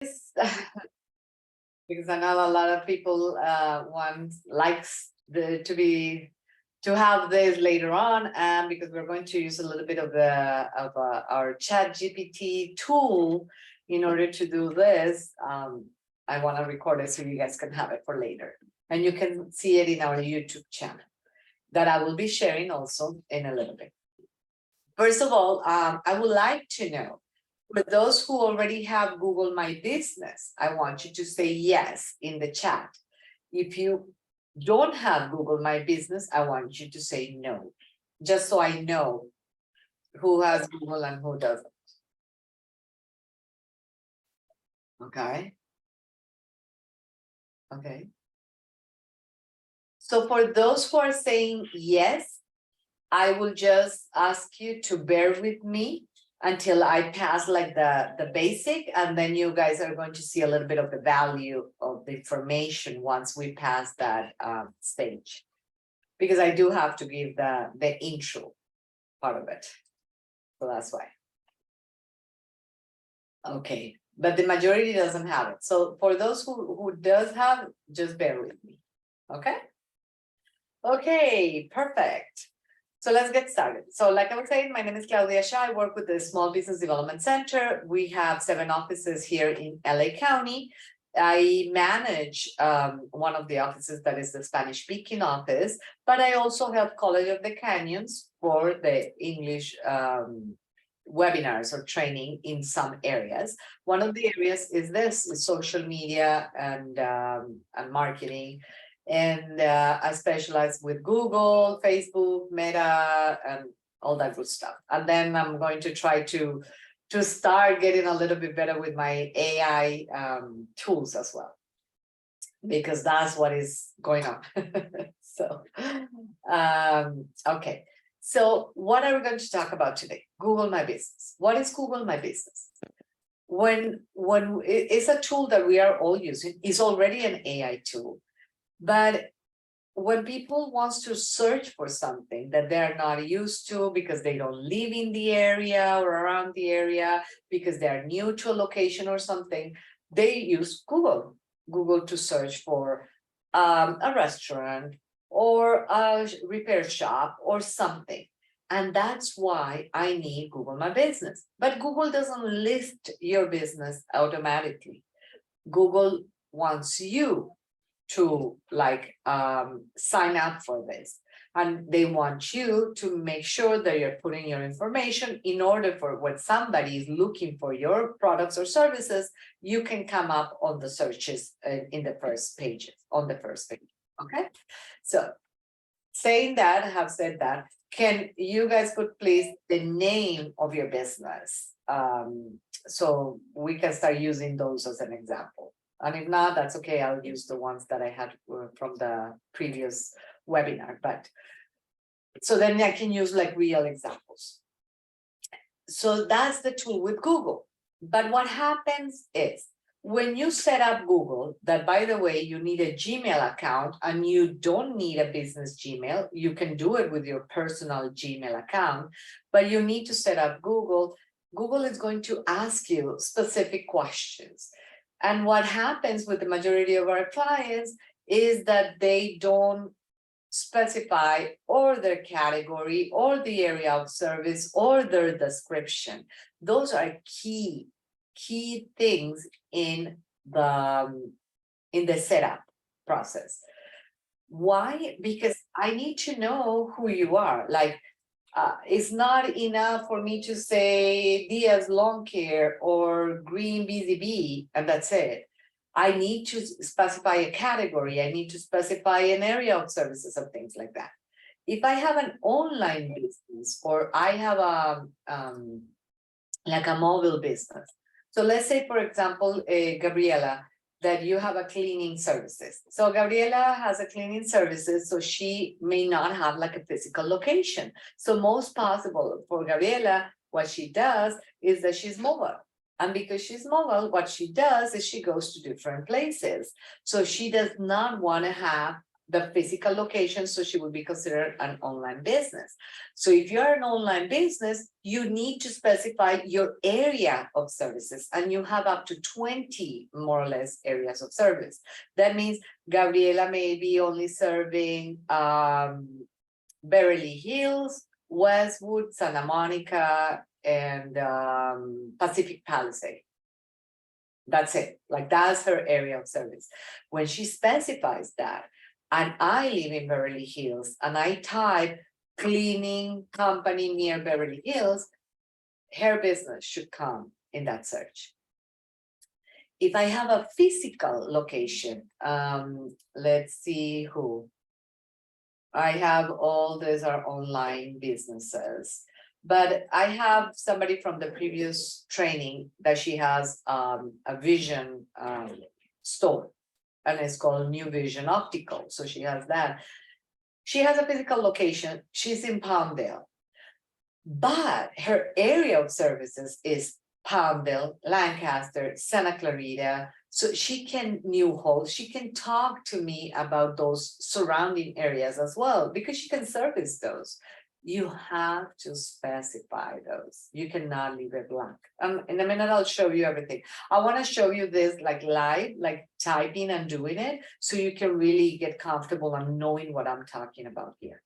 Because I know a lot of people likes to have this later on, and because we're going to use a little bit of our ChatGPT tool in order to do this. I want to record it so you guys can have it for later, and you can see it in our YouTube channel that I will be sharing also in a little bit. First of all, I would like to know, for those who already have Google My Business, I want you to say yes in the chat. If you don't have Google My Business, I want you to say no, just so I know who has Google and who doesn't. Okay. Okay. So for those who are saying yes, I will just ask you to bear with me until I pass like the basic, and then you guys are going to see a little bit of the value of the information once we pass that stage. Because I do have to give the intro part of it. So that's why. Okay, but the majority doesn't have it. So for those who does have, just bear with me. Okay. Okay, perfect. So let's get started. So like I was saying, my name is Claudia Shah. I work with the Small Business Development Center. We have 7 offices here in LA County. I manage one of the offices that is the Spanish speaking office, but I also help College of the Canyons for the English webinars or training in some areas. One of the areas is this, is social media and marketing. And I specialize with Google, Facebook, Meta, and all that good stuff. And then I'm going to try to start getting a little bit better with my AI tools as well, because that's what is going on. So, okay. So what are we going to talk about today? Google My Business. What is Google My Business? When it's a tool that we are all using, it's already an AI tool. But when people want to search for something that they're not used to because they don't live in the area or around the area, because they're new to a location or something, they use Google to search for a restaurant or a repair shop or something. And that's why I need Google My Business. But Google doesn't list your business automatically. Google wants you to sign up for this, and they want you to make sure that you're putting your information in order for when somebody is looking for your products or services, you can come up on the searches in the first pages, on the first page. Okay, so saying that, I have said that, can you guys put please the name of your business, so we can start using those as an example. And if not, that's okay. I'll use the ones that I had from the previous webinar. But so then I can use like real examples. So that's the tool with Google. But what happens is when you set up Google, that by the way, you need a Gmail account, and you don't need a business Gmail. You can do it with your personal Gmail account, but you need to set up Google. Google is going to ask you specific questions. And what happens with the majority of our clients is that they don't specify or their category or the area of service or their description. Those are key things in the setup process. Why? Because I need to know who you are. Like, it's not enough for me to say Diaz Lawn Care or Green BZB, and that's it. I need to specify a category. I need to specify an area of services and things like that. If I have an online business, or I have like a mobile business. So let's say, for example, Gabriela, that you have a cleaning services. So Gabriela has a cleaning services, so she may not have like a physical location. So most possible for Gabriela, what she does is that she's mobile. And because she's mobile, what she does is she goes to different places. So she does not want to have the physical location, so she would be considered an online business. So if you're an online business, you need to specify your area of services, and you have up to 20 more or less areas of service. That means Gabriela may be only serving Beverly Hills, Westwood, Santa Monica, and Pacific Palisades. That's it. Like, that's her area of service. When she specifies that, and I live in Beverly Hills, and I type cleaning company near Beverly Hills, her business should come in that search. If I have a physical location, let's see who. I have all these are online businesses, but I have somebody from the previous training that she has a vision store, and it's called New Vision Optical. So she has that. She has a physical location. She's in Palmdale, but her area of services is Palmdale, Lancaster, Santa Clarita. So she can Newhall, she can talk to me about those surrounding areas as well, because she can service those. You have to specify those. You cannot leave it blank. In a minute, I'll show you everything. I want to show you this like live, like typing and doing it, so you can really get comfortable on knowing what I'm talking about here.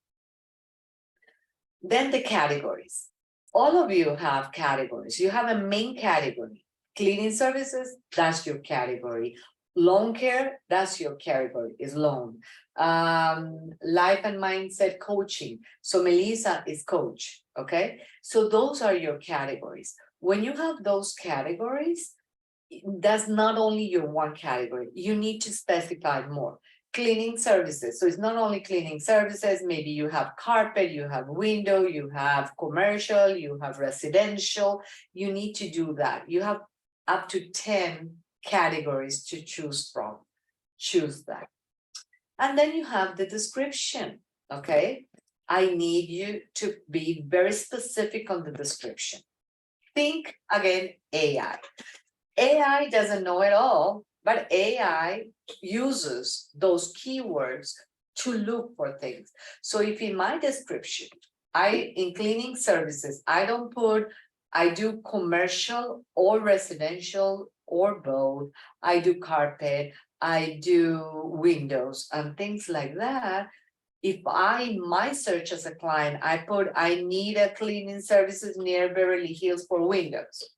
Then the categories. All of you have categories. You have a main category. Cleaning services, that's your category. Loan care, that's your category, is loan. Life and mindset coaching. So Melissa is coach, okay? So those are your categories. When you have those categories, that's not only your one category. You need to specify more. Cleaning services. So it's not only cleaning services, maybe you have carpet, you have window, you have commercial, you have residential. You need to do that. You have up to 10 categories to choose from. Choose that. And then you have the description, okay? I need you to be very specific on the description. Think again, AI. AI doesn't know it all, but AI uses those keywords to look for things. So if in my description, in cleaning services, I don't put, I do commercial or residential or both, I do carpet, I do windows and things like that. If my search as a client, I put, I need a cleaning services near Beverly Hills for windows.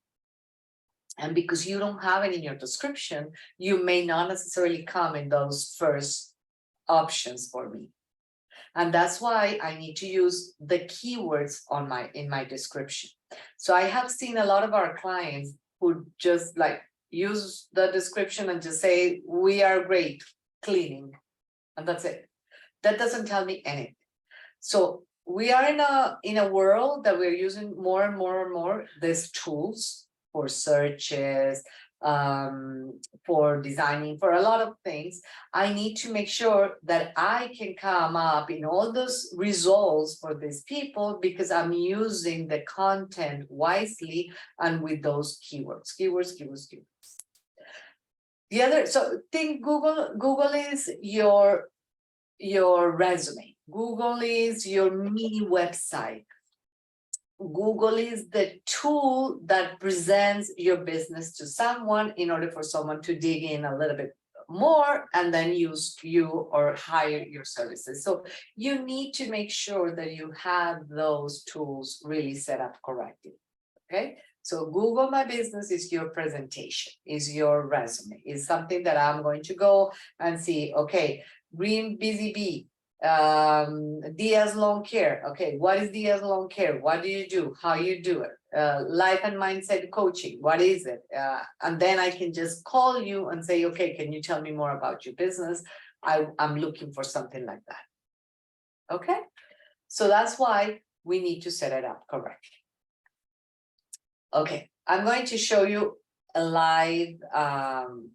And because you don't have it in your description, you may not necessarily come in those first options for me. And that's why I need to use the keywords in my description. So I have seen a lot of our clients who just like use the description and just say, we are great cleaning. And that's it. That doesn't tell me anything. So we are in a world that we're using more and more and more these tools for searches, for designing, for a lot of things. I need to make sure that I can come up in all those results for these people, because I'm using the content wisely and with those keywords. The other, so think Google is your resume. Google is your mini website. Google is the tool that presents your business to someone in order for someone to dig in a little bit more and then use you or hire your services. So you need to make sure that you have those tools really set up correctly, okay? So Google My Business is your presentation, is your resume, is something that I'm going to go and see, okay, Green Busy Bee, Diaz Lawn Care. Okay, what is Diaz Lawn Care? What do you do? How you do it? Life and mindset coaching. What is it? And then I can just call you and say, okay, can you tell me more about your business? I'm looking for something like that. Okay, so that's why we need to set it up correctly. Okay, I'm going to show you a live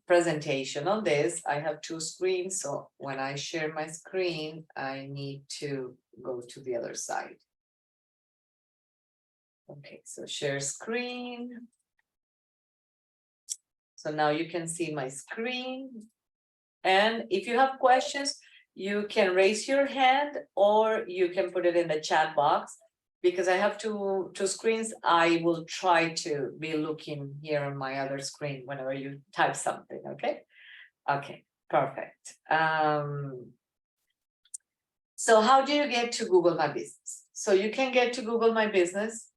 presentation on this. I have two screens, so when I share my screen, I need to go to the other side. Okay, so share screen. So now you can see my screen. And if you have questions, you can raise your hand or you can put it in the chat box. Because I have two screens, I will try to be looking here on my other screen whenever you type something, okay? Okay, perfect. So how do you get to Google My Business? So you can get to Google My Business.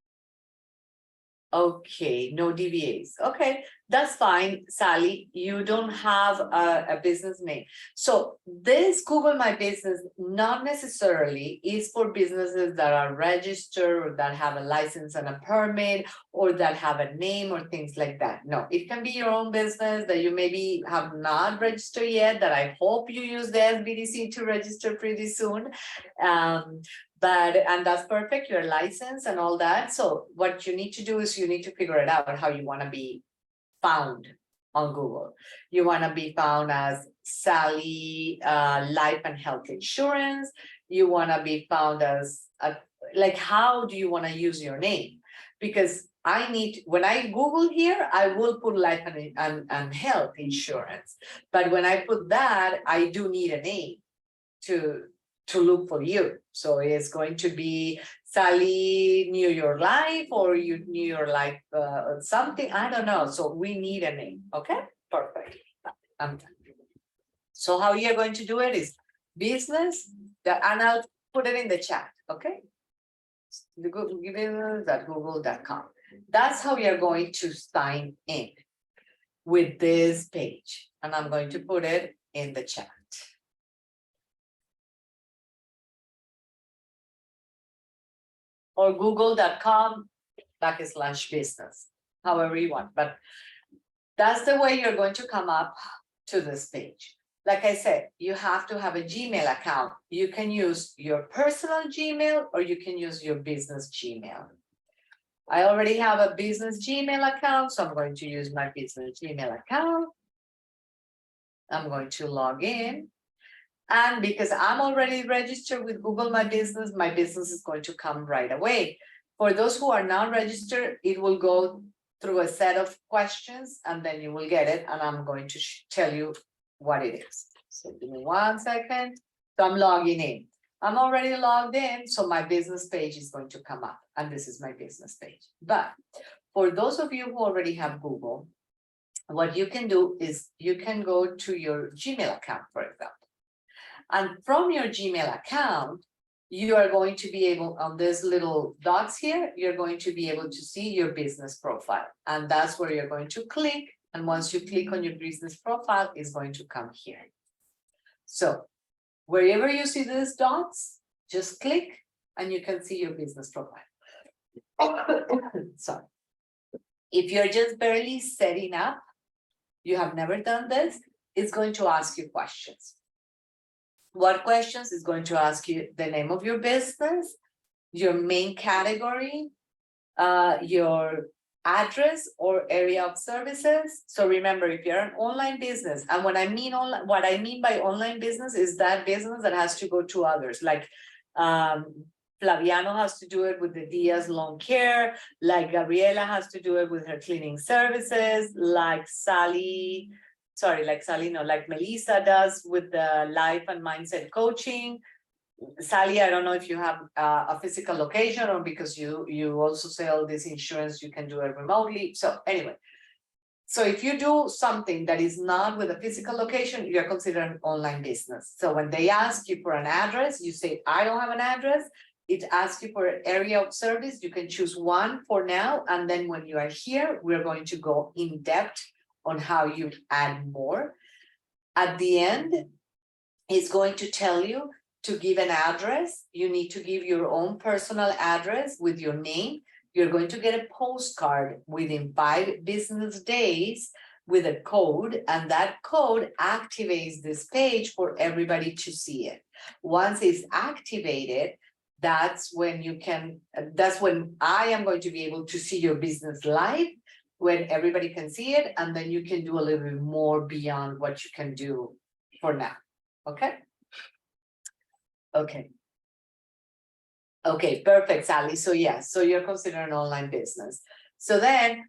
Okay, no DBAs. Okay, that's fine, Sally. You don't have a business name. So this Google My Business not necessarily is for businesses that are registered or that have a license and a permit or that have a name or things like that. No, it can be your own business that you maybe have not registered yet, that I hope you use the SBDC to register pretty soon. And that's perfect, your license and all that. So what you need to do is you need to figure it out how you want to be found on Google. You want to be found as Sally Life and Health Insurance. You want to be found as like, how do you want to use your name? Because I need, when I Google here, I will put life and health insurance. But when I put that, I do need a name to look for you. So it's going to be Sally New York Life or you New York Life something, I don't know. So we need a name. Okay, perfect. I'm done. So how you're going to do it is business, and I'll put it in the chat. Okay, the google.com. That's how you're going to sign in with this page, and I'm going to put it in the chat. Or google.com/business, however you want. But that's the way you're going to come up to this page. Like I said, you have to have a Gmail account. You can use your personal Gmail or you can use your business Gmail. I already have a business Gmail account, so I'm going to use my business Gmail account. I'm going to log in. And because I'm already registered with Google My Business is going to come right away. For those who are not registered, it will go through a set of questions and then you will get it. And I'm going to tell you what it is. So give me 1 second. So I'm logging in. I'm already logged in. So my business page is going to come up. And this is my business page. But for those of you who already have Google, what you can do is you can go to your Gmail account, for example. And from your Gmail account, you are going to be able, on these little dots here, you're going to be able to see your business profile. And that's where you're going to click. And once you click on your business profile, it's going to come here. So wherever you see these dots, just click and you can see your business profile. Sorry. If you're just barely setting up, you have never done this, it's going to ask you questions. What questions? Is going to ask you the name of your business, your main category, your address or area of services. So remember, if you're an online business, and what I mean by online business is that business that has to go to others, like Flaviano has to do it with the Diaz Lawn Care, like Gabriela has to do it with her cleaning services, like like Melissa does with the life and mindset coaching. Sally, I don't know if you have a physical location or because you also sell this insurance, you can do it remotely. So anyway, so if you do something that is not with a physical location, you're considered an online business. So when they ask you for an address, you say, I don't have an address. It asks you for an area of service. You can choose one for now. And then when you are here, we're going to go in depth on how you add more. At the end, it's going to tell you to give an address. You need to give your own personal address with your name. You're going to get a postcard within 5 business days with a code, and that code activates this page for everybody to see it. Once it's activated, that's when I am going to be able to see your business live, when everybody can see it, and then you can do a little bit more beyond what you can do for now. Okay. Okay, perfect, Sally. So yes, so you're considered an online business. So then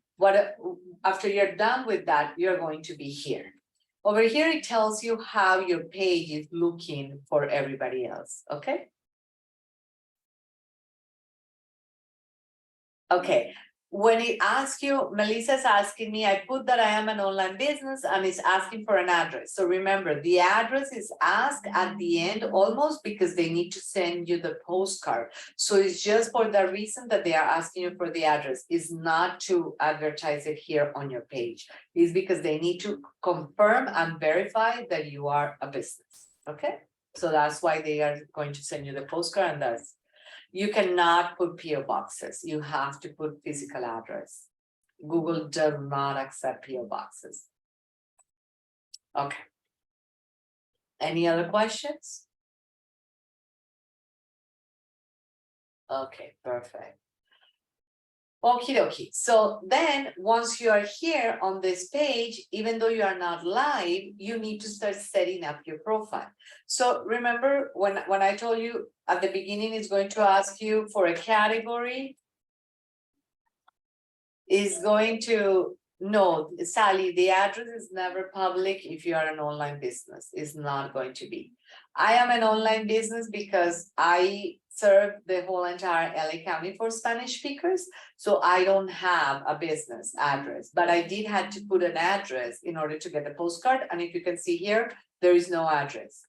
after you're done with that, you're going to be here. Over here, it tells you how your page is looking for everybody else, okay? Okay, when it asks you, Melissa's asking me, I put that I am an online business and it's asking for an address. So remember, the address is asked at the end almost because they need to send you the postcard. So it's just for the reason that they are asking you for the address, is not to advertise it here on your page. It's because they need to confirm and verify that you are a business, okay? So that's why they are going to send you the postcard, and that's. You cannot put PO boxes. You have to put physical address. Google does not accept PO boxes. Okay. Any other questions? Okay, perfect. Okie dokie. So then once you are here on this page, even though you are not live, you need to start setting up your profile. So remember when I told you at the beginning, it's going to ask you for a category. Is going to, no, Sally, the address is never public if you are an online business. It's not going to be. I am an online business because I serve the whole entire LA County for Spanish speakers. So I don't have a business address, but I did have to put an address in order to get the postcard. And if you can see here, there is no address.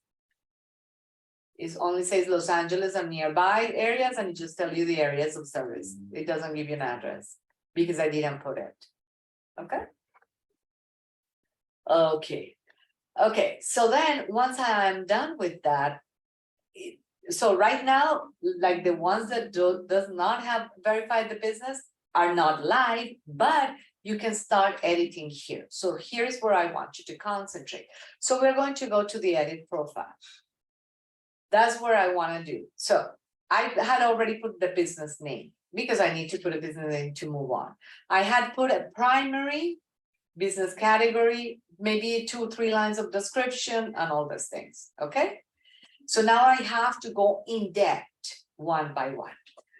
It only says Los Angeles and nearby areas, and it just tells you the areas of service. It doesn't give you an address because I didn't put it. Okay. Okay. So then once I'm done with that, so right now, like the ones that does not have verified the business are not live, but you can start editing here. So here's where I want you to concentrate. So we're going to go to the edit profile. That's where I want to do. So I had already put the business name because I need to put a business name to move on. I had put a primary business category, maybe 2-3 lines of description and all those things. Okay. So now I have to go in depth one by one.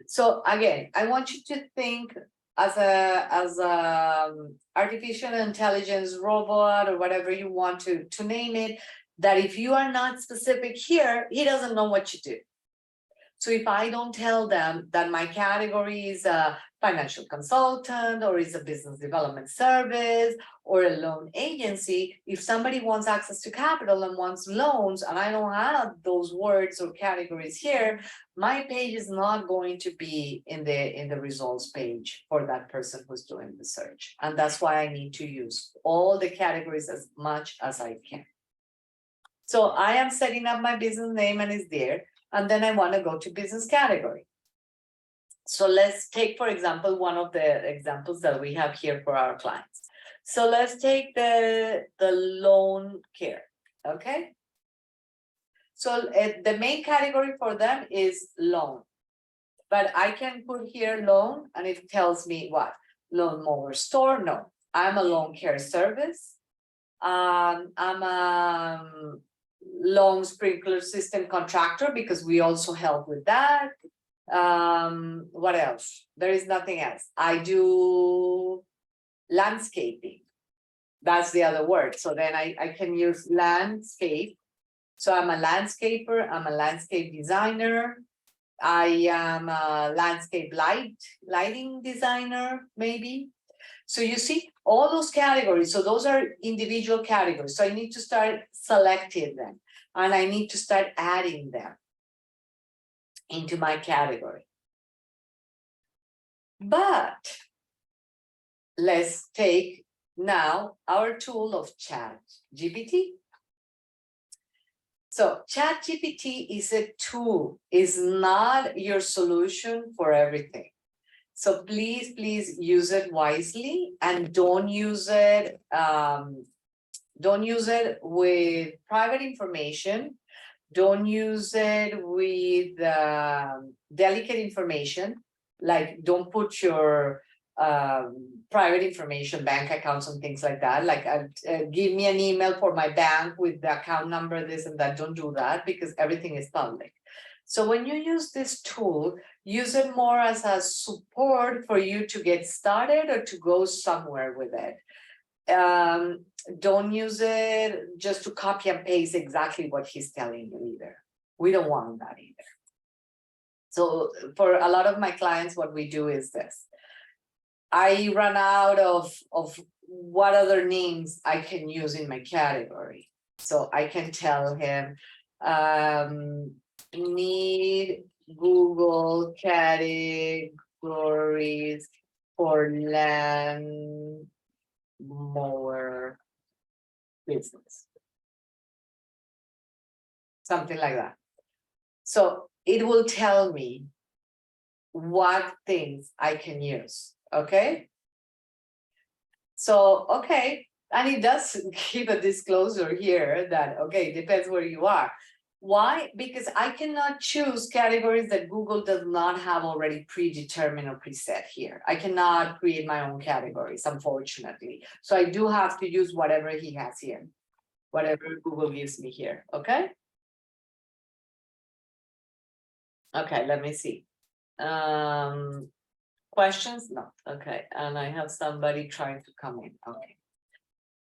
So again, I want you to think as a artificial intelligence robot or whatever you want to name it, that if you are not specific here, he doesn't know what you do. So if I don't tell them that my category is a financial consultant or is a business development service or a loan agency, if somebody wants access to capital and wants loans and I don't have those words or categories here, my page is not going to be in the results page for that person who's doing the search. And that's why I need to use all the categories as much as I can. So I am setting up my business name and it's there. And then I want to go to business category. So let's take, for example, one of the examples that we have here for our clients. So let's take the loan care, okay? So the main category for them is loan. But I can put here loan and it tells me what? Loan mower store? No, I'm a loan care service. I'm a loan sprinkler system contractor because we also help with that. What else? There is nothing else. I do landscaping. That's the other word. So then I can use landscape. So I'm a landscaper, I'm a landscape designer. I am a landscape lighting designer, maybe. So you see all those categories. So those are individual categories. So I need to start selecting them and I need to start adding them into my category. But let's take now our tool of ChatGPT. So ChatGPT is a tool, is not your solution for everything. So please use it wisely and don't use it with private information. Don't use it with delicate information. Like don't put your private information, bank accounts and things like that. Like give me an email for my bank with the account number, this and that. Don't do that because everything is public. So when you use this tool, use it more as a support for you to get started or to go somewhere with it. Don't use it just to copy and paste exactly what he's telling you either. We don't want that either. So for a lot of my clients, what we do is this. I run out of what other names I can use in my category. So I can tell him, need Google categories for land mower business. Something like that. So it will tell me what things I can use. Okay. So, okay. And it does give a disclosure here that, okay, depends where you are. Why? Because I cannot choose categories that Google does not have already predetermined or preset here. I cannot create my own categories, unfortunately. So I do have to use whatever he has here, whatever Google gives me here. Okay. Okay, let me see. Questions? No. Okay, and I have somebody trying to come in. Okay.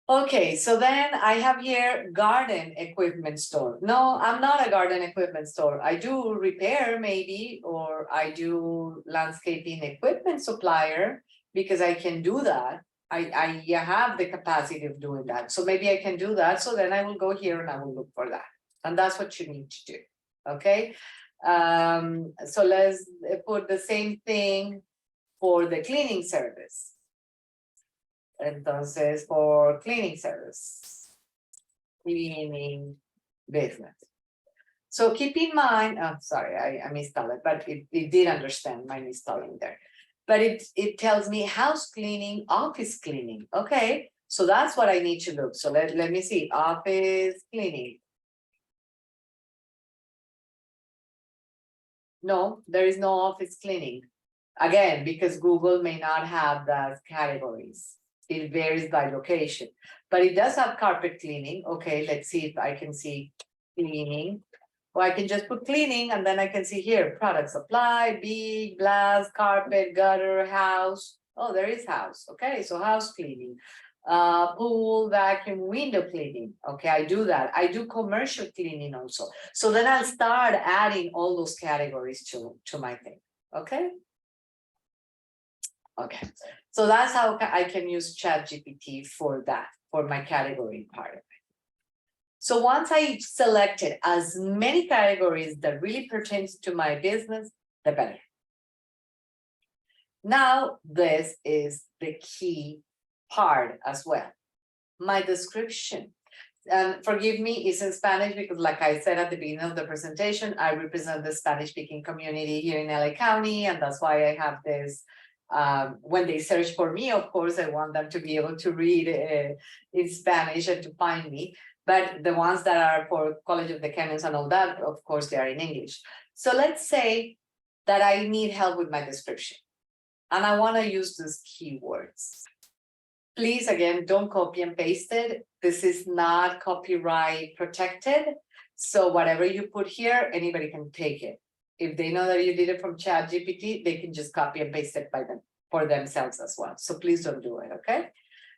Okay, so then I have here garden equipment store. No, I'm not a garden equipment store. I do repair maybe, or I do landscaping equipment supplier because I can do that. I have the capacity of doing that. So maybe I can do that. So then I will go here and I will look for that. And that's what you need to do. Okay. So let's put the same thing for the cleaning service. Entonces, for cleaning service, cleaning business. So keep in mind, oh, sorry, I misspelled it, but it did understand my misspelling there. But it tells me house cleaning, office cleaning. Okay, so that's what I need to look. So let me see, office cleaning. No, there is no office cleaning. Again, because Google may not have those categories. It varies by location, but it does have carpet cleaning. Okay, let's see if I can see cleaning. Or I can just put cleaning and then I can see here, product supply, big, glass, carpet, gutter, house. Oh, there is house. Okay, so house cleaning. Pool, vacuum, window cleaning. Okay, I do that. I do commercial cleaning also. So then I'll start adding all those categories to my thing. Okay. Okay, so that's how I can use ChatGPT for that, for my category part of it. So once I selected as many categories that really pertains to my business, the better. Now, this is the key part as well. My description. And forgive me, it's in Spanish because like I said at the beginning of the presentation, I represent the Spanish speaking community here in LA County. And that's why I have this. When they search for me, of course, I want them to be able to read in Spanish and to find me. But the ones that are for College of the Canyons and all that, of course, they are in English. So let's say that I need help with my description and I want to use these keywords. Please, again, don't copy and paste it. This is not copyright protected. So whatever you put here, anybody can take it. If they know that you did it from ChatGPT, they can just copy and paste it for themselves as well. So please don't do it, okay?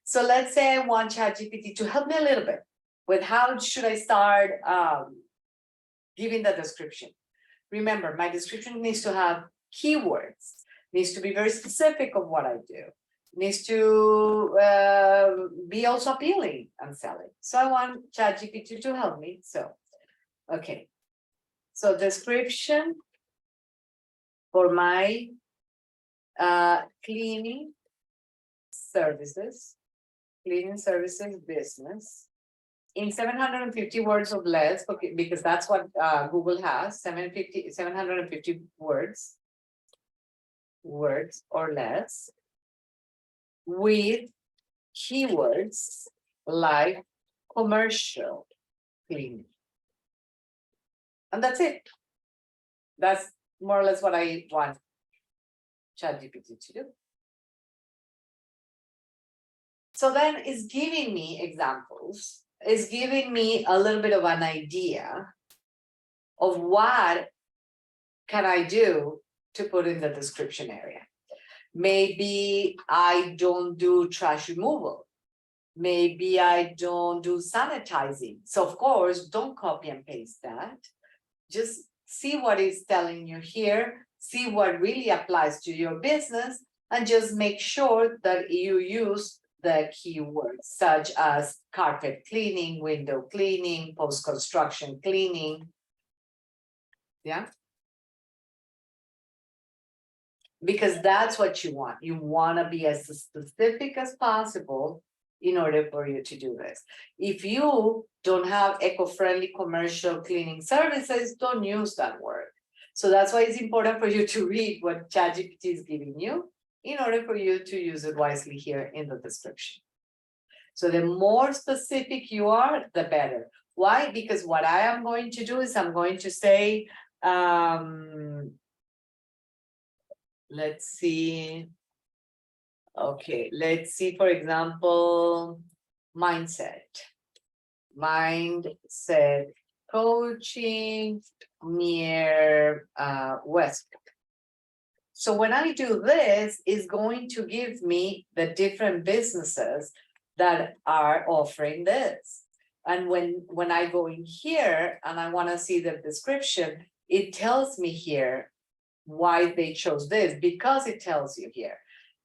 So let's say I want ChatGPT to help me a little bit with how should I start giving the description. Remember, my description needs to have keywords, needs to be very specific of what I do, needs to be also appealing and selling. So I want ChatGPT to help me. So, okay. So description for my cleaning services business in 750 words or less, okay, because that's what Google has, 750 words or less, with keywords like commercial cleaning. And that's it. That's more or less what I want ChatGPT to do. So then it's giving me examples, it's giving me a little bit of an idea of what can I do to put in the description area. Maybe I don't do trash removal. Maybe I don't do sanitizing. So of course, don't copy and paste that. Just see what it's telling you here, see what really applies to your business, and just make sure that you use the keywords such as carpet cleaning, window cleaning, post-construction cleaning. Yeah. Because that's what you want. You want to be as specific as possible in order for you to do this. If you don't have eco-friendly commercial cleaning services, don't use that word. So that's why it's important for you to read what ChatGPT is giving you in order for you to use it wisely here in the description. So the more specific you are, the better. Why? Because what I am going to do is I'm going to say, let's see. Okay, let's see, for example, mindset coaching near Westbrook. So when I do this, it's going to give me the different businesses that are offering this. And when I go in here and I want to see the description, it tells me here why they chose this, because it tells you here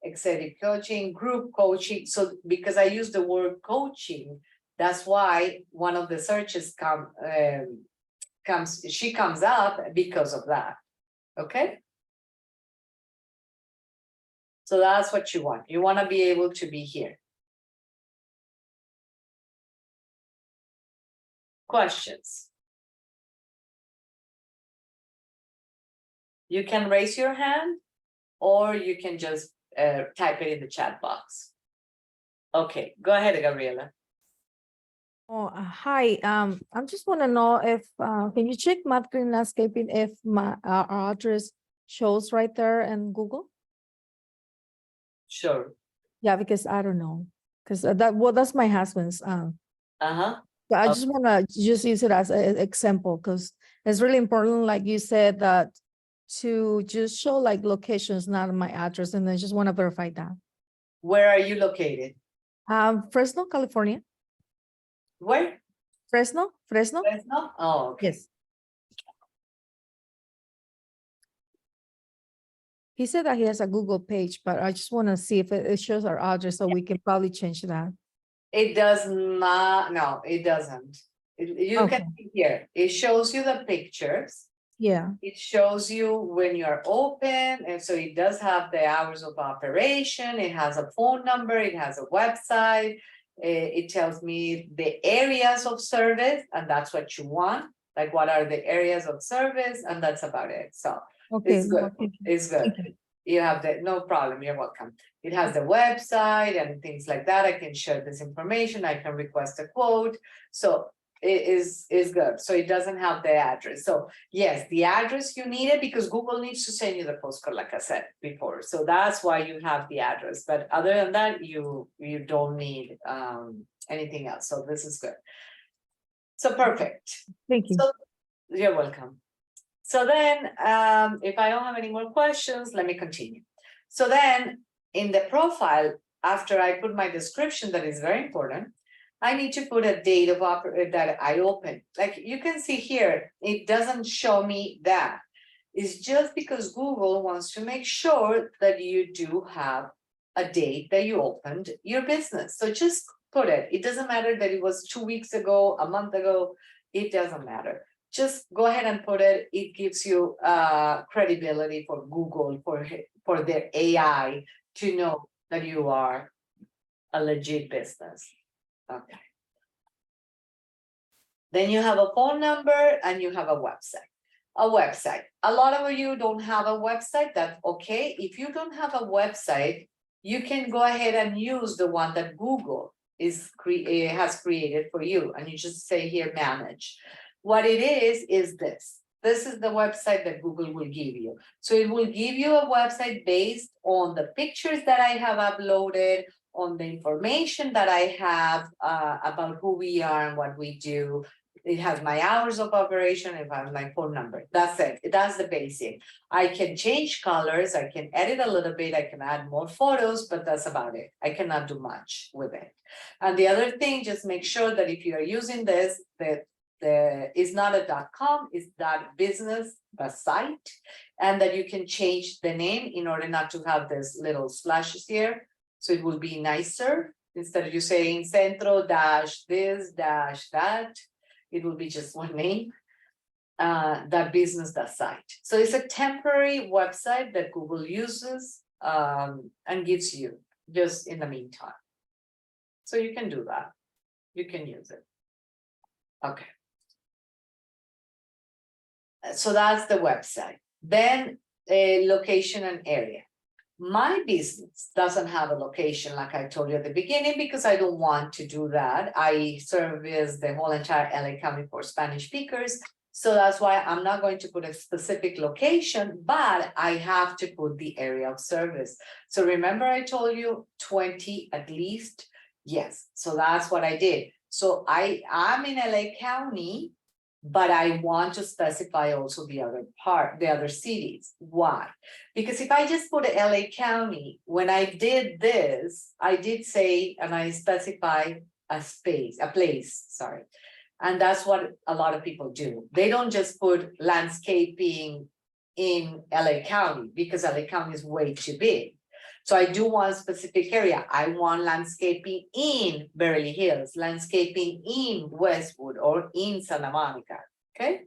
executive coaching, group coaching. So because I use the word coaching, that's why one of the searches comes up because of that. Okay. So that's what you want. You want to be able to be here. Questions? You can raise your hand or you can just type it in the chat box. Okay, go ahead, Gabriela. Oh, hi. I just want to know if can you check Matt Green Landscaping if my our address shows right there in Google? Sure. Yeah, because I don't know, because that's my husband's. But I just want to just use it as an example because it's really important, like you said, that to just show like locations, not my address, and I just want to verify that. Where are you located? Fresno, California. Where? Fresno. Fresno? Oh, okay. Yes. He said that he has a Google page, but I just want to see if it shows our address so we can probably change that. It does not, no, it doesn't. You can see here, it shows you the pictures. Yeah. It shows you when you're open, and so it does have the hours of operation. It has a phone number, it has a website. It tells me the areas of service, and that's what you want. Like, what are the areas of service, and that's about it. So it's good. It's good. You have the, no problem, you're welcome. It has the website and things like that. I can share this information. I can request a quote. So it is good. So it doesn't have the address. So yes, the address you need it because Google needs to send you the postcode, like I said before. So that's why you have the address. But other than that, you don't need anything else. So this is good. So perfect. Thank you. So you're welcome. So then, if I don't have any more questions, let me continue. So then in the profile, after I put my description, that is very important, I need to put a date of that I opened. Like you can see here, it doesn't show me that. It's just because Google wants to make sure that you do have a date that you opened your business. So just put it. It doesn't matter that it was 2 weeks ago, a month ago, it doesn't matter. Just go ahead and put it. It gives you credibility for Google, for their AI to know that you are a legit business. Okay. Then you have a phone number and you have a website. A lot of you don't have a website. That's okay. If you don't have a website, you can go ahead and use the one that Google has created for you. And you just say here, manage. What it is this. This is the website that Google will give you. So it will give you a website based on the pictures that I have uploaded, on the information that I have about who we are and what we do, it has my hours of operation, it has my phone number. That's it. That's the basic. I can change colors, I can edit a little bit, I can add more photos, but that's about it. I cannot do much with it. And the other thing, just make sure that if you are using this, that it's not a .com, it's .business, a site, and that you can change the name in order not to have this little slashes here. So it will be nicer. Instead of you saying Centro dash this dash that, it will be just one name, .business, .site. So it's a temporary website that Google uses and gives you just in the meantime. So you can do that. You can use it. Okay. So that's the website. Then a location and area. My business doesn't have a location like I told you at the beginning because I don't want to do that. I service the whole entire LA County for Spanish speakers. So that's why I'm not going to put a specific location, but I have to put the area of service. So remember I told you 20 at least? Yes, so that's what I did. So I'm in LA County, but I want to specify also the other cities. Why? Because if I just put LA County, when I did this, I did say, and I specify a place, sorry. And that's what a lot of people do. They don't just put landscaping in LA County because LA County is way too big. So I do want a specific area. I want landscaping in Beverly Hills, landscaping in Westwood or in Santa Monica, okay?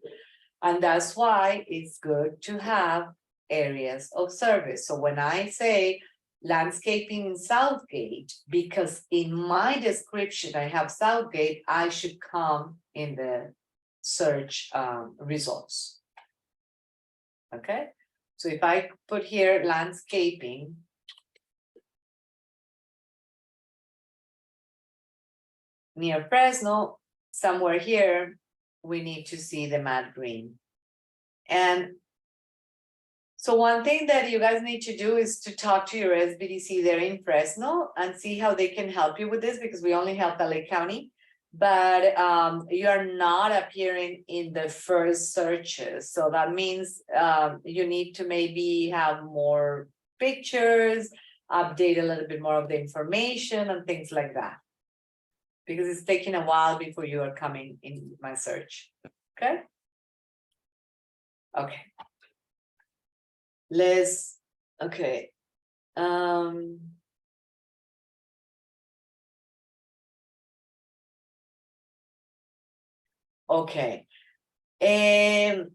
And that's why it's good to have areas of service. So when I say landscaping in Southgate, because in my description, I have Southgate, I should come in the search results, okay? So if I put here landscaping, near Fresno, somewhere here, we need to see the matte green. And so one thing that you guys need to do is to talk to your SBDC there in Fresno and see how they can help you with this, because we only help LA County, but you are not appearing in the first searches. So that means you need to maybe have more pictures, update a little bit more of the information and things like that, because it's taking a while before you are coming in my search, okay? Okay. Okay. Okay.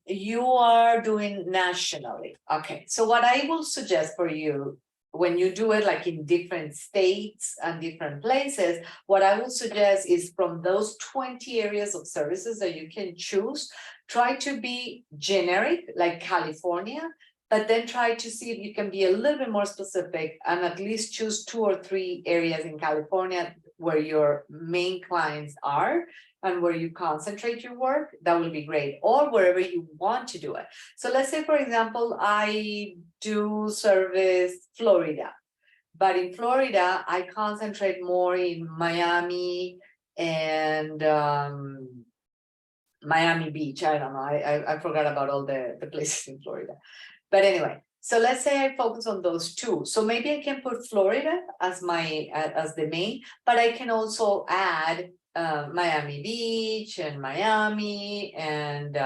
You are doing nationally. Okay, so what I will suggest for you, when you do it like in different states and different places, what I would suggest is from those 20 areas of services that you can choose, try to be generic, like California, but then try to see if you can be a little bit more specific and at least choose 2 or 3 areas in California where your main clients are and where you concentrate your work. That will be great, or wherever you want to do it. So let's say, for example, I do service Florida, but in Florida, I concentrate more in Miami and Miami Beach. I don't know, I forgot about all the places in Florida. But anyway, so let's say I focus on those 2. So maybe I can put Florida as as the main, but I can also add Miami Beach and Miami and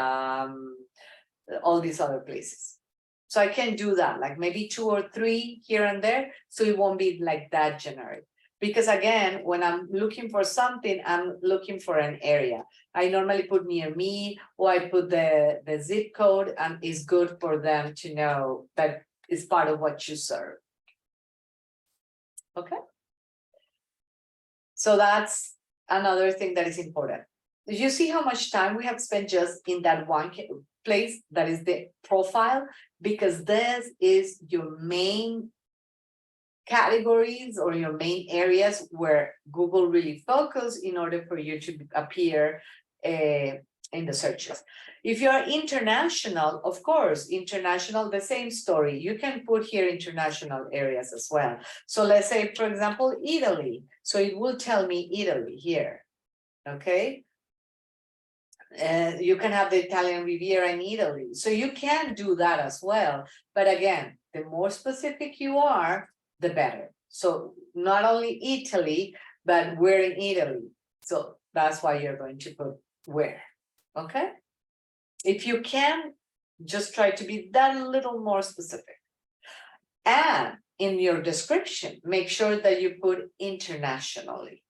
all these other places. So I can do that, like maybe 2 or 3 here and there, so it won't be like that generic. Because again, when I'm looking for something, I'm looking for an area. I normally put near me, or I put the zip code, and it's good for them to know that it's part of what you serve. Okay. So that's another thing that is important. Did you see how much time we have spent just in that one place that is the profile? Because this is your main categories or your main areas where Google really focus in order for you to appear in the searches. If you are international, of course, international, the same story. You can put here international areas as well. So let's say, for example, Italy. So it will tell me Italy here, okay? You can have the Italian Riviera in Italy. So you can do that as well. But again, the more specific you are, the better. So not only Italy, but where in Italy. So that's why you're going to put where. Okay. If you can, just try to be that little more specific. And in your description, make sure that you put internationally.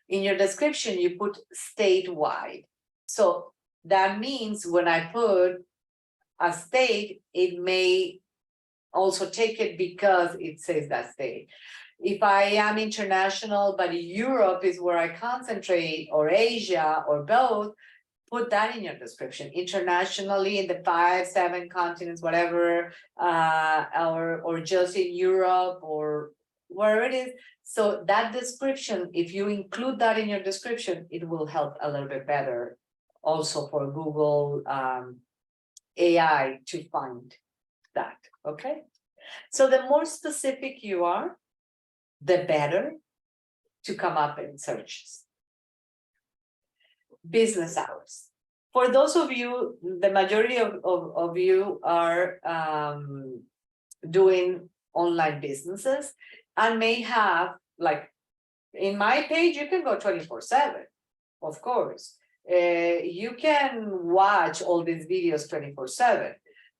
In your description, you put statewide. So that means when I put a state, it may also take it because it says that state. If I am international, but Europe is where I concentrate, or Asia, or both, put that in your description. Internationally in the 5, 7 continents, whatever, or just in Europe or where it is. So that description, if you include that in your description, it will help a little bit better also for Google AI to find that, okay? So the more specific you are, the better to come up in searches. Business hours. For those of you, the majority of you are doing online businesses and may have, like in my page, you can go 24/7, of course. You can watch all these videos 24/7,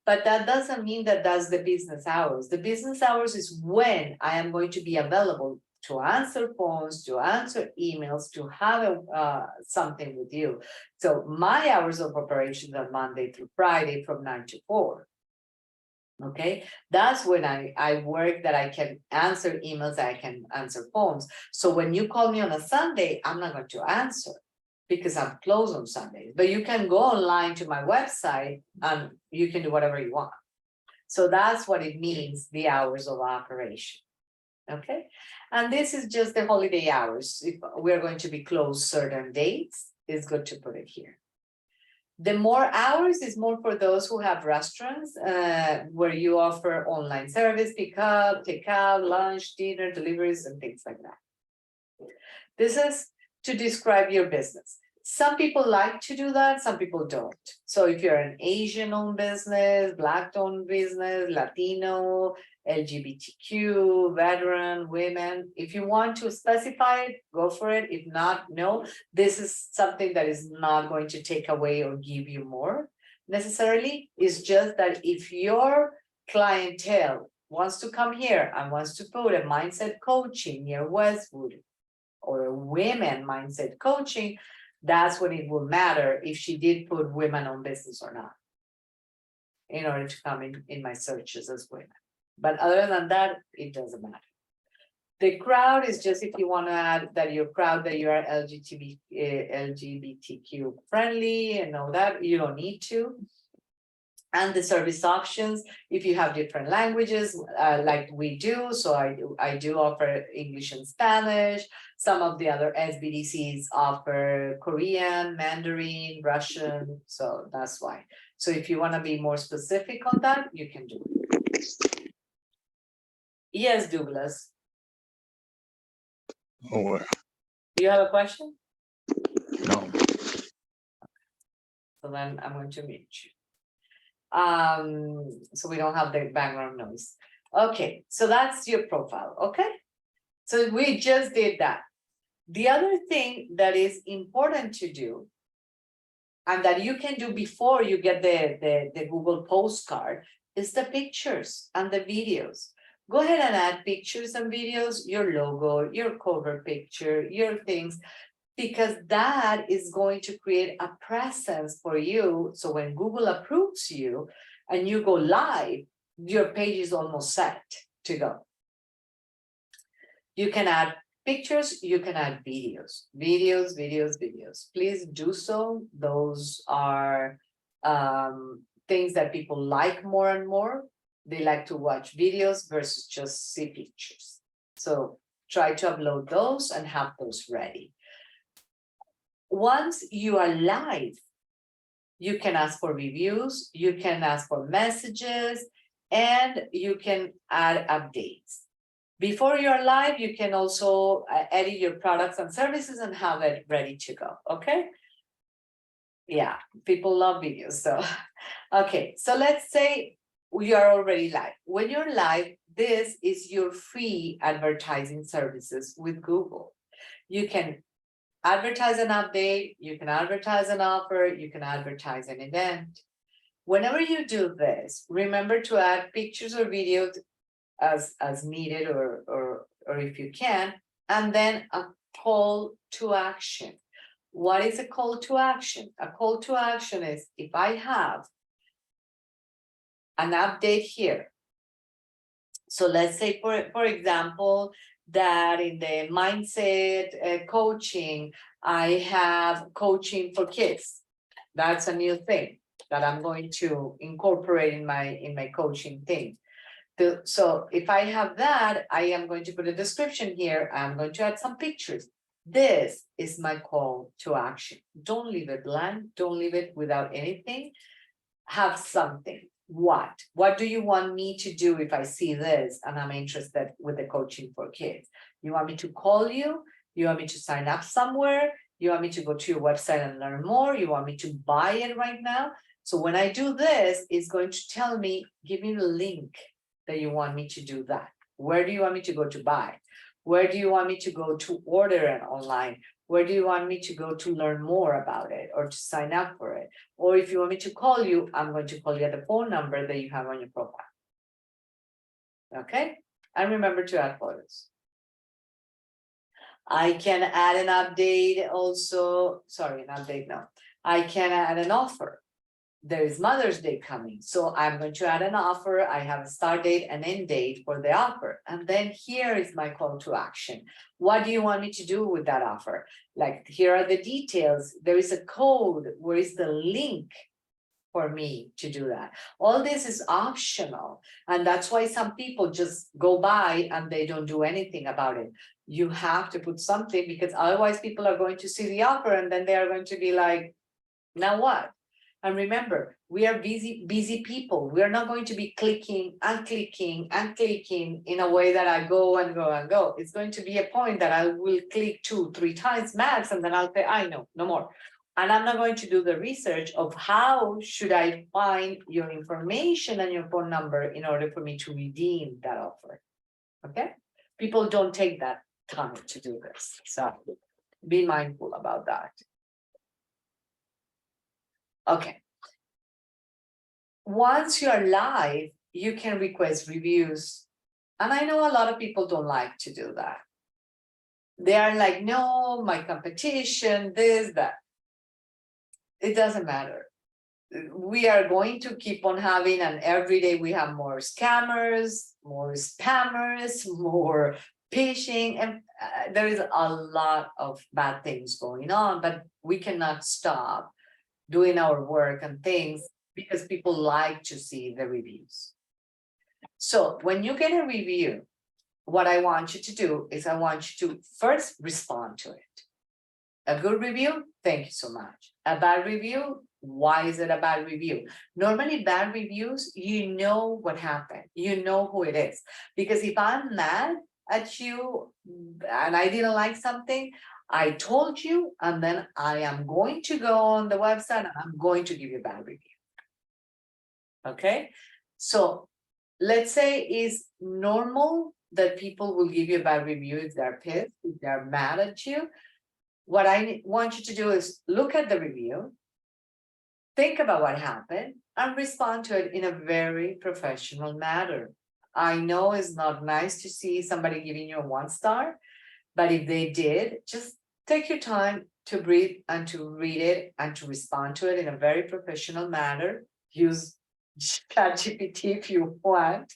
but that doesn't mean that that's the business hours. The business hours is when I am going to be available to answer phones, to answer emails, to have something with you. So my hours of operations are Monday through Friday from 9 to 4. Okay, that's when I work, that I can answer emails, I can answer phones. So when you call me on a Sunday, I'm not going to answer because I'm closed on Sundays. But you can go online to my website and you can do whatever you want. So that's what it means, the hours of operation. Okay, and this is just the holiday hours. If we're going to be closed certain dates, it's good to put it here. The more hours is more for those who have restaurants where you offer online service, pick up, take out, lunch, dinner, deliveries, and things like that. This is to describe your business. Some people like to do that, some people don't. So if you're an Asian-owned business, Black-owned business, Latino, LGBTQ, veteran, women, if you want to specify it, go for it. If not, no. This is something that is not going to take away or give you more necessarily. It's just that if your clientele wants to come here and wants to put a mindset coaching near Westwood or a women mindset coaching, that's when it will matter if she did put women-owned business or not, in order to come in my searches as women. But other than that, it doesn't matter. The crowd is just if you want to add that your crowd, that you are LGBTQ friendly and all that, you don't need to. And the service options, if you have different languages like we do, so I do offer English and Spanish. Some of the other SBDCs offer Korean, Mandarin, Russian, so that's why. So if you want to be more specific on that, you can do it. Yes, Douglas. Oh, well, Do you have a question? no. So then I'm going to mute you. So we don't have the background noise. Okay, so that's your profile, okay? So we just did that. The other thing that is important to do, and that you can do before you get the Google postcard, is the pictures and the videos. Go ahead and add pictures and videos, your logo, your cover picture, your things, because that is going to create a presence for you. So when Google approves you and you go live, your page is almost set to go. You can add pictures, you can add videos. Please do so. Those are things that people like more and more. They like to watch videos versus just see pictures. So try to upload those and have those ready. Once you are live, you can ask for reviews, you can ask for messages, and you can add updates. Before you're live, you can also edit your products and services and have it ready to go, okay? Yeah, people love videos. So, okay, so let's say we are already live. When you're live, this is your free advertising services with Google. You can advertise an update, you can advertise an offer, you can advertise an event. Whenever you do this, remember to add pictures or videos as needed or if you can, and then a call to action. What is a call to action? A call to action is if I have an update here. So let's say, for example, that in the mindset coaching, I have coaching for kids. That's a new thing that I'm going to incorporate in my coaching thing. So if I have that, I am going to put a description here. I'm going to add some pictures. This is my call to action. Don't leave it blank. Don't leave it without anything. Have something. What do you want me to do if I see this and I'm interested with the coaching for kids? You want me to call you? You want me to sign up somewhere? You want me to go to your website and learn more? You want me to buy it right now? So when I do this, it's going to tell me, give me the link that you want me to do that. Where do you want me to go to buy? Where do you want me to go to order it online? Where do you want me to go to learn more about it or to sign up for it? Or if you want me to call you, I'm going to call you at the phone number that you have on your profile. Okay, and remember to add photos. I can add an update also, sorry, an update, no. I can add an offer. There is Mother's Day coming, so I'm going to add an offer. I have a start date and end date for the offer. And then here is my call to action. What do you want me to do with that offer? Like, here are the details. There is a code. Where is the link for me to do that? All this is optional. And that's why some people just go by and they don't do anything about it. You have to put something, because otherwise people are going to see the offer and then they are going to be like, now what? And remember, we are busy people. We are not going to be clicking and clicking and clicking in a way that I go and go and go. It's going to be a point that I will click 2-3 times max, and then I'll say, I know, no more. And I'm not going to do the research of how should I find your information and your phone number in order for me to redeem that offer. Okay? People don't take that time to do this. So be mindful about that. Okay. Once you're live, you can request reviews. And I know a lot of people don't like to do that. They are like, no, my competition, this, that. It doesn't matter. We are going to keep on having, and every day we have more scammers, more spammers, more phishing, and there is a lot of bad things going on, but we cannot stop doing our work and things because people like to see the reviews. So when you get a review, what I want you to do is I want you to first respond to it. A good review, thank you so much. A bad review, why is it a bad review? Normally bad reviews, you know what happened, you know who it is. Because if I'm mad at you and I didn't like something, I told you, and then I am going to go on the website and I'm going to give you a bad review. Okay, so let's say it's normal that people will give you a bad review if they're pissed, if they're mad at you. What I want you to do is look at the review, think about what happened, and respond to it in a very professional manner. I know it's not nice to see somebody giving you a 1 star, but if they did, just take your time to breathe and to read it and to respond to it in a very professional manner. Use ChatGPT if you want,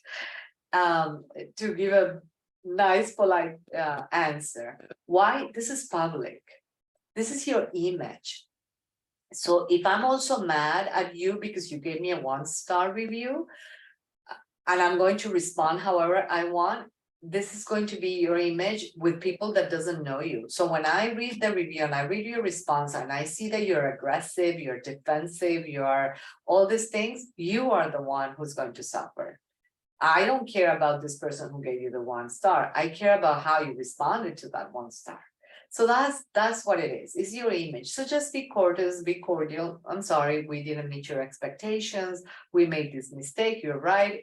to give a nice, polite answer. Why? This is public. This is your image. So if I'm also mad at you because you gave me a 1 star review, and I'm going to respond however I want, this is going to be your image with people that doesn't know you. So when I read the review and I read your response and I see that you're aggressive, you're defensive, you're all these things, you are the one who's going to suffer. I don't care about this person who gave you the 1 star. I care about how you responded to that 1 star. So that's what it is. It's your image. So just be courteous, be cordial. I'm sorry, we didn't meet your expectations. We made this mistake. You're right.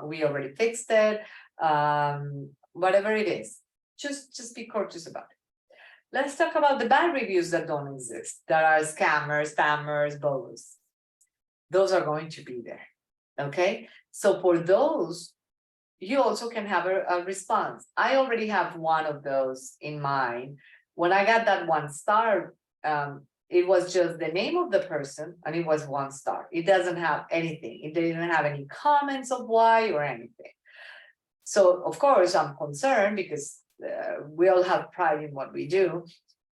We already fixed it. Whatever it is, just be courteous about it. Let's talk about the bad reviews that don't exist. That are scammers, spammers, bogus. Those are going to be there. Okay. So for those, you also can have a response. I already have one of those in mind. When I got that 1 star, it was just the name of the person and it was 1 star. It doesn't have anything. It didn't have any comments of why or anything. So of course I'm concerned because we all have pride in what we do.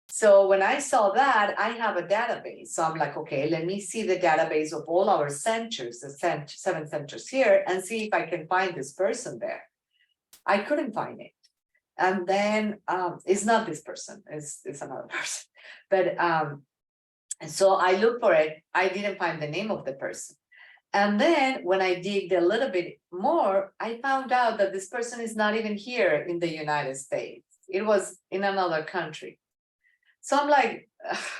So when I saw that, I have a database. So I'm like, okay, let me see the database of all our centers, the 7 centers here, and see if I can find this person there. I couldn't find it. And then it's not this person, it's another person. But so I looked for it. I didn't find the name of the person. And then when I digged a little bit more, I found out that this person is not even here in the United States. It was in another country. So I'm like,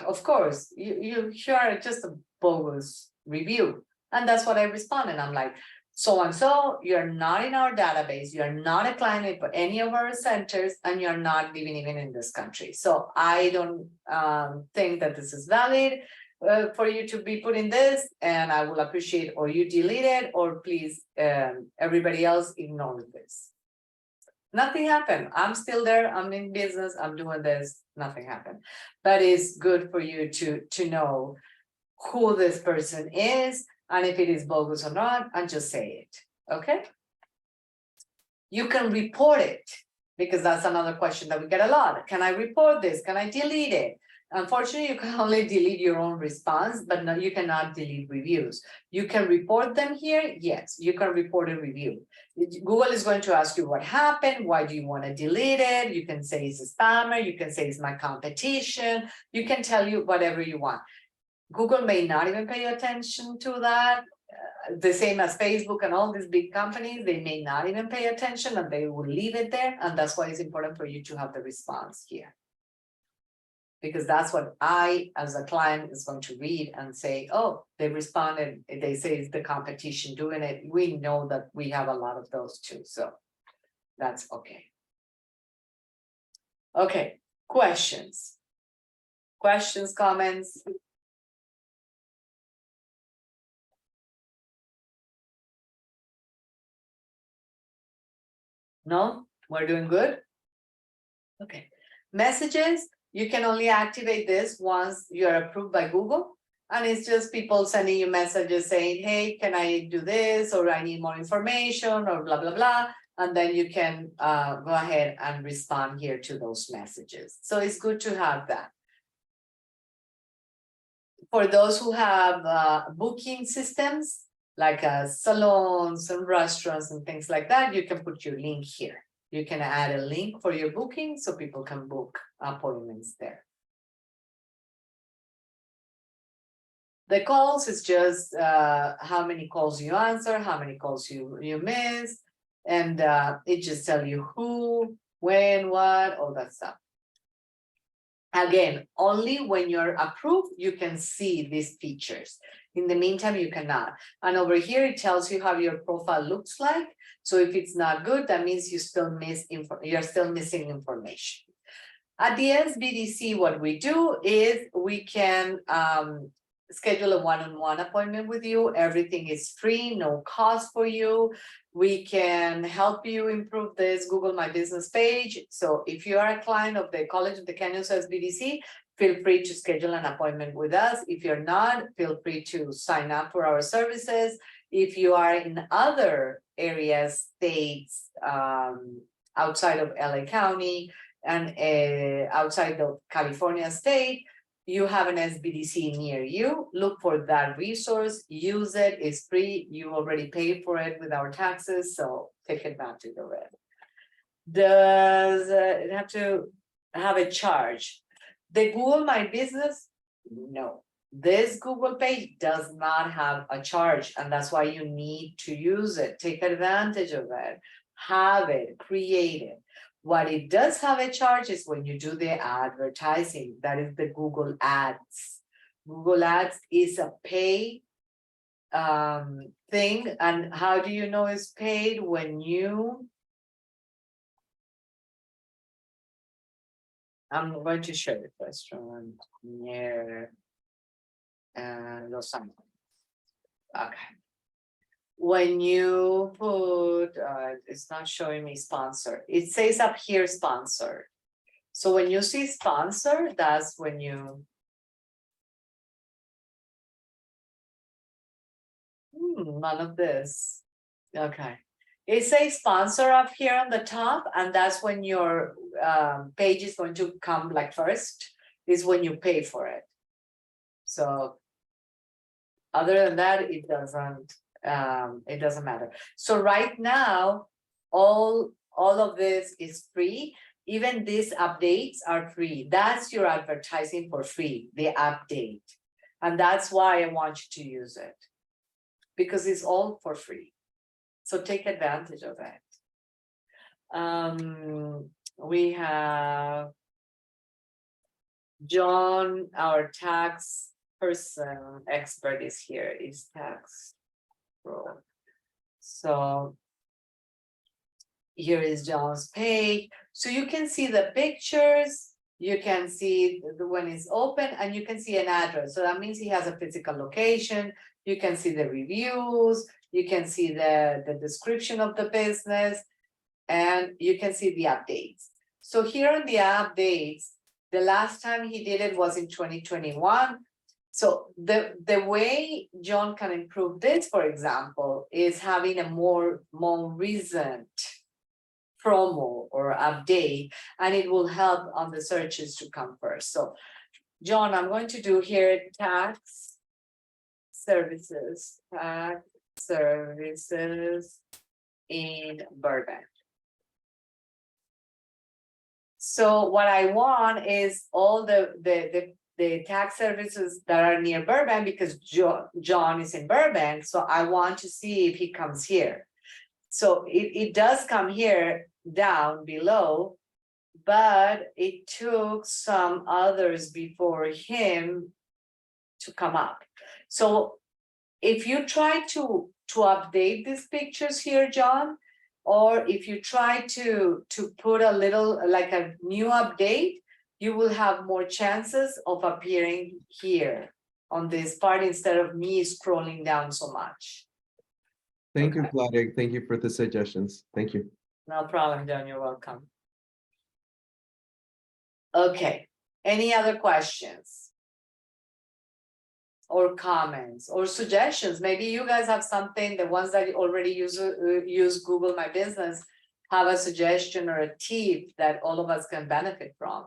of course, you are just a bogus review. And that's what I responded. I'm like, so-and-so, you're not in our database, you're not a client for any of our centers, and you're not living even in this country. So I don't think that this is valid for you to be put in this, and I will appreciate or you delete it, or please, everybody else ignore this. Nothing happened. I'm still there. I'm in business. I'm doing this. Nothing happened. But it's good for you to know who this person is and if it is bogus or not, and just say it. Okay. You can report it because that's another question that we get a lot. Can I report this? Can I delete it? Unfortunately, you can only delete your own response, but no, you cannot delete reviews. You can report them here. Yes, you can report a review. Google is going to ask you what happened. Why do you want to delete it? You can say it's a spammer. You can say it's my competition. You can tell you whatever you want. Google may not even pay attention to that. The same as Facebook and all these big companies, they may not even pay attention and they will leave it there. And that's why it's important for you to have the response here. Because that's what I, as a client, is going to read and say, oh, they responded, they say it's the competition doing it. We know that we have a lot of those too, so that's okay. Okay, questions? Questions, comments? No, we're doing good? Okay, messages. You can only activate this once you're approved by Google. And it's just people sending you messages saying, hey, can I do this? Or I need more information or blah, blah, blah. And then you can go ahead and respond here to those messages. So it's good to have that. For those who have booking systems, like salons and restaurants and things like that, you can put your link here. You can add a link for your booking so people can book appointments there. The calls is just how many calls you answer, how many calls you miss, and it just tells you who, when, what, all that stuff. Again, only when you're approved, you can see these features. In the meantime, you cannot. And over here, it tells you how your profile looks like. So if it's not good, that means you're still missing information. At the SBDC, what we do is we can schedule a one-on-one appointment with you. Everything is free, no cost for you. We can help you improve this Google My Business page. So if you are a client of the College of the Canyons SBDC, feel free to schedule an appointment with us. If you're not, feel free to sign up for our services. If you are in other areas, states, outside of LA County and outside of California state, you have an SBDC near you, look for that resource, use it, it's free, you already paid for it with our taxes, so take advantage of it. Does it have to have a charge? The Google My Business, no. This Google page does not have a charge, and that's why you need to use it. Take advantage of it, have it, create it. What it does have a charge is when you do the advertising, that is the Google Ads. Google Ads is a pay thing, and how do you know it's paid? When you, I'm going to show you the restaurant near Los Angeles. Okay. When you put, it's not showing me sponsor. It says up here sponsor. So when you see sponsor, that's when you. None of this. Okay. It says sponsor up here on the top, and that's when your page is going to come like first, is when you pay for it. So other than that, it doesn't matter. So right now, all of this is free. Even these updates are free. That's your advertising for free, the update. And that's why I want you to use it, because it's all for free. So take advantage of it. We have John, our tax person expert is here, is tax pro. So here is John's page. So you can see the pictures, you can see when it's open, and you can see an address. So that means he has a physical location. You can see the reviews, you can see the description of the business, and you can see the updates. So here in the updates, the last time he did it was in 2021. So the way John can improve this, for example, is having a more recent promo or update, and it will help on the searches to come first. So John, I'm going to do here tax services in Burbank. So what I want is all the tax services that are near Burbank, because John is in Burbank. So I want to see if he comes here. So it does come here down below, but it took some others before him to come up. So if you try to update these pictures here, John, or if you try to put a little, like a new update, you will have more chances of appearing here on this part instead of me scrolling down so much. Thank you, Claudia. Thank you for the suggestions. Thank you. No problem, John, you're welcome. Okay, any other questions? Or comments or suggestions? Maybe you guys have something, the ones that already use Google My Business, have a suggestion or a tip that all of us can benefit from.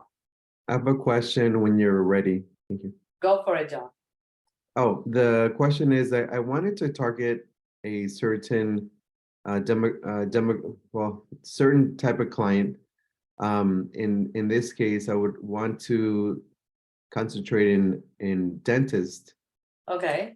I have a question when you're ready. Thank you. Go for it, John. Oh, the question is, I wanted to target a certain certain type of client. In this case, I would want to concentrate in dentist. Okay.